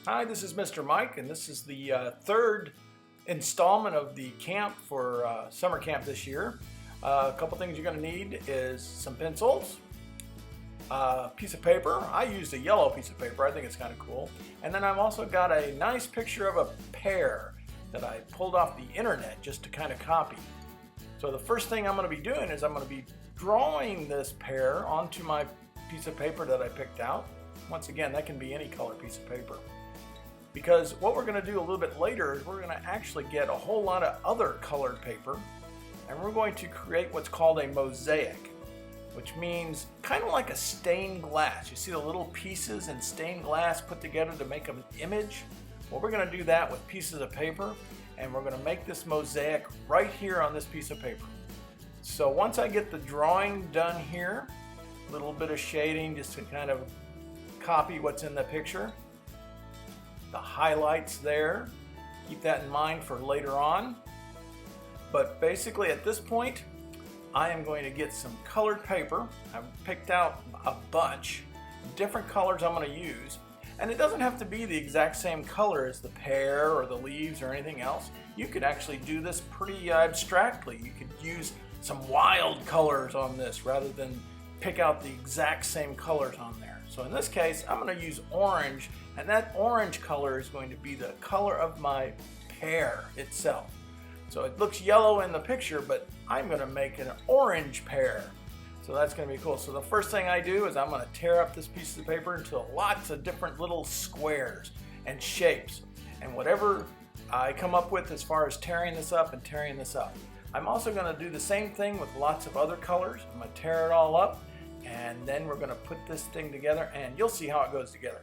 Hi, this is Mr. Mike, and this is the third installment of the camp for summer camp this year. A couple things you're going to need is some pencils, a piece of paper. I used a yellow piece of paper. I think it's kind of cool. And then I've also got a nice picture of a pear that I pulled off the internet just to kind of copy. So the first thing I'm going to be doing is I'm going to be drawing this pear onto my piece of paper that I picked out. Once again, that can be any color piece of paper. Because what we're going to do a little bit later is we're going to actually get a whole lot of other colored paper, and we're going to create what's called a mosaic, which means kind of like a stained glass. You see the little pieces in stained glass put together to make an image? Well, we're going to do that with pieces of paper, and we're going to make this mosaic right here on this piece of paper. So once I get the drawing done here, a little bit of shading just to kind of copy what's in the picture. The highlights there, keep that in mind for later on. But basically at this point, I am going to get some colored paper. I've picked out a bunch, different colors I'm going to use. And it doesn't have to be the exact same color as the pear or the leaves or anything else. You could actually do this pretty abstractly. You could use some wild colors on this rather than pick out the exact same colors on there. So in this case, I'm going to use orange, and that orange color is going to be the color of my pear itself. So it looks yellow in the picture, but I'm going to make an orange pear. So that's going to be cool. So the first thing I do is I'm going to tear up this piece of paper into lots of different little squares and shapes. And whatever I come up with as far as tearing this up and tearing this up. I'm also going to do the same thing with lots of other colors. I'm going to tear it all up, and then we're going to put this thing together, and you'll see how it goes together.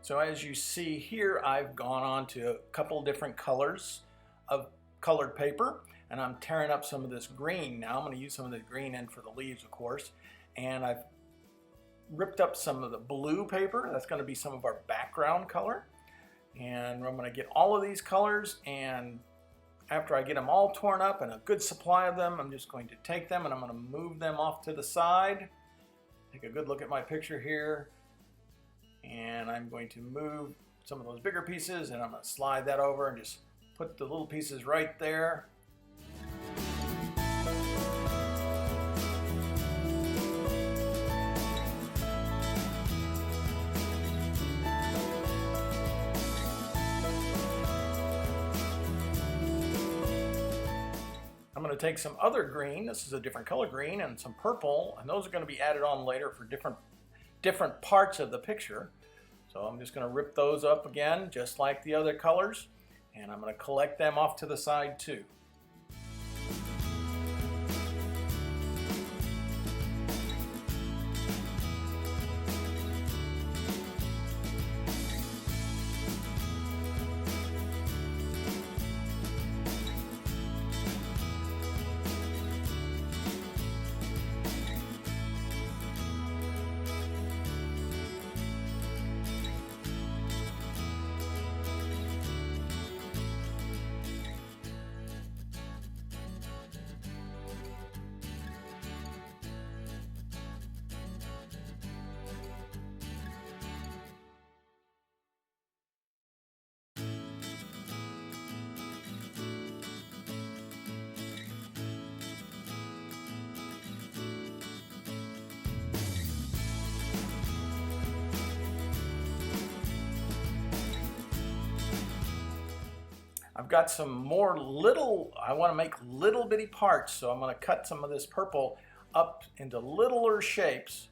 So as you see here, I've gone on to a couple different colors of colored paper, and I'm tearing up some of this green. Now I'm going to use some of the green in for the leaves, of course, and I've ripped up some of the blue paper. That's going to be some of our background color, and I'm going to get all of these colors, and after I get them all torn up and a good supply of them, I'm just going to take them and I'm going to move them off to the side. Take a good look at my picture here. And I'm going to move some of those bigger pieces, and I'm going to slide that over and just put the little pieces right there. I'm going to take some other green, this is a different color green, and some purple, and those are going to be added on later for different parts of the picture. So I'm just going to rip those up again, just like the other colors, and I'm going to collect them off to the side too. I've got some more I want to make little bitty parts, so I'm going to cut some of this purple up into littler shapes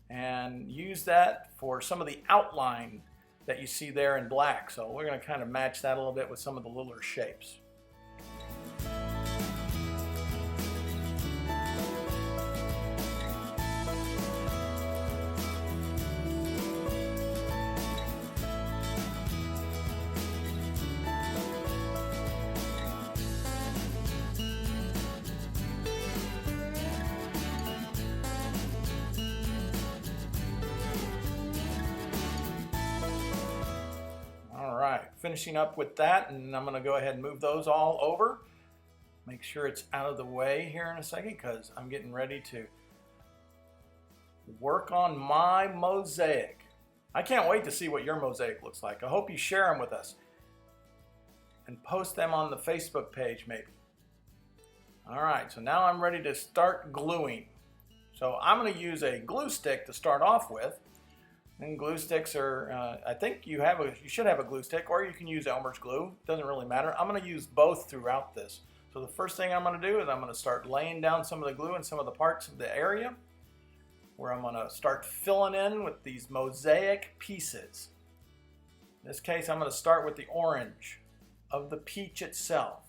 and use that for some of the outline that you see there in black. So we're going to kind of match that a little bit with some of the littler shapes. finishing up with that, and I'm going to go ahead and move those all over. Make sure it's out of the way here in a second because I'm getting ready to work on my mosaic. I can't wait to see what your mosaic looks like. I hope you share them with us and post them on the Facebook page maybe. All right, so now I'm ready to start gluing. So I'm going to use a glue stick to start off with. And glue sticks are, I think you should have a glue stick, or you can use Elmer's glue. Doesn't really matter. I'm going to use both throughout this. So the first thing I'm going to do is I'm going to start laying down some of the glue in some of the parts of the area where I'm going to start filling in with these mosaic pieces. In this case, I'm going to start with the orange of the peach itself.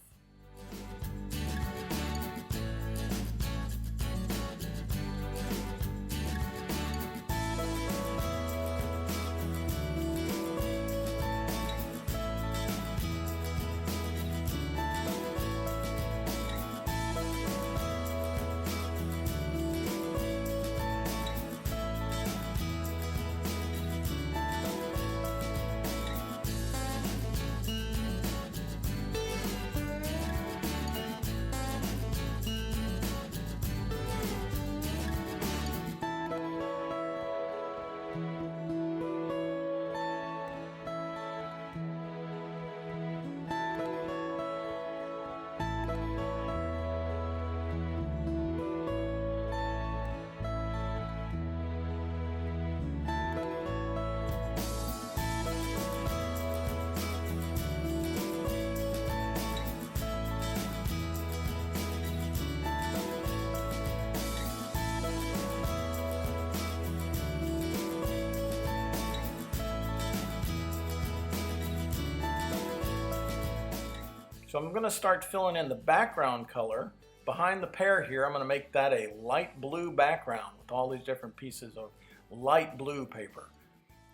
So I'm going to start filling in the background color behind the pear here. I'm going to make that a light blue background with all these different pieces of light blue paper.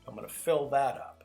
I'm going to fill that up.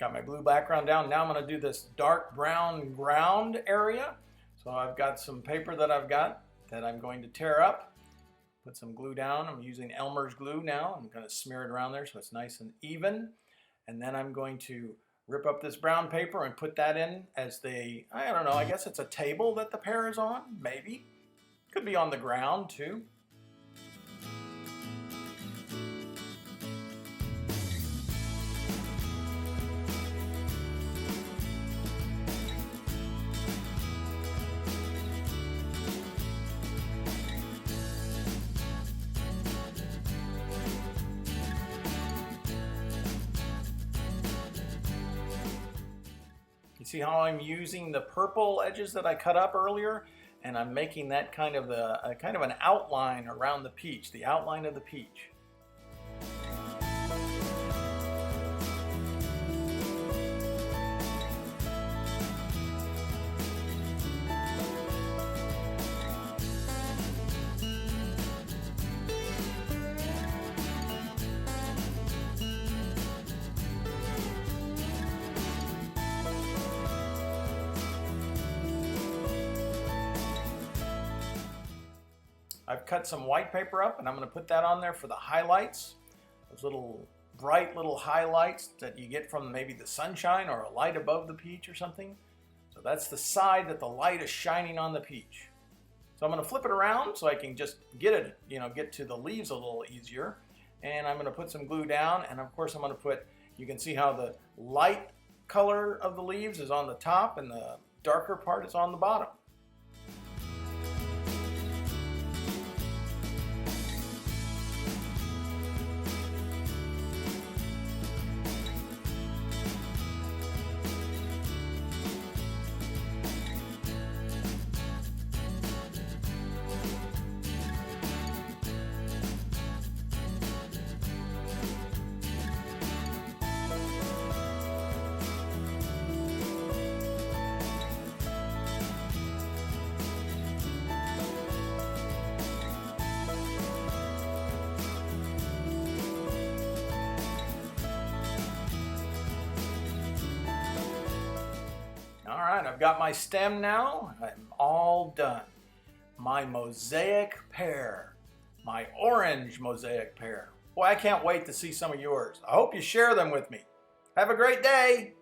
Got my blue background down. Now I'm going to do this dark brown ground area. So I've got some paper that I've got that I'm going to tear up. Put some glue down. I'm using Elmer's glue now. I'm going to smear it around there so it's nice and even. And then I'm going to rip up this brown paper and put that in as I don't know, I guess it's a table that the pear is on, maybe. Could be on the ground too. You see how I'm using the purple edges that I cut up earlier, and I'm making that kind of an outline around the peach, the outline of the peach. I've cut some white paper up and I'm going to put that on there for the highlights. Those little bright little highlights that you get from maybe the sunshine or a light above the peach or something. So that's the side that the light is shining on the peach. So I'm going to flip it around so I can just get to the leaves a little easier. And I'm going to put some glue down, and of course I'm going to put, you can see how the light color of the leaves is on the top and the darker part is on the bottom. I've got my stem now. I'm all done. My mosaic pear, my orange mosaic pear. Boy, I can't wait to see some of yours. I hope you share them with me. Have a great day.